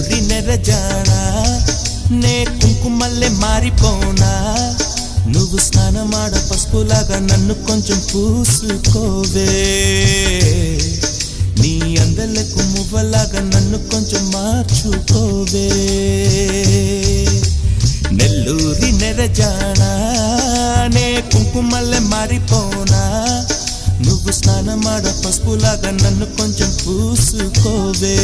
నెల్లూరి నెరజానా నే కుంకుమల్లే మారిపోనా నువ్వు స్నానమాడ పసుపులాగా నన్ను కొంచెం పూసుకోవే నీ అందలకు మువ్వలాగా నన్ను కొంచెం మార్చుకోవే నెల్లూరి నెరజానా నే కుంకుమల్లే మారిపోనా నువ్వు స్నానమాడ పసుపులాగా నన్ను కొంచెం పూసుకోవే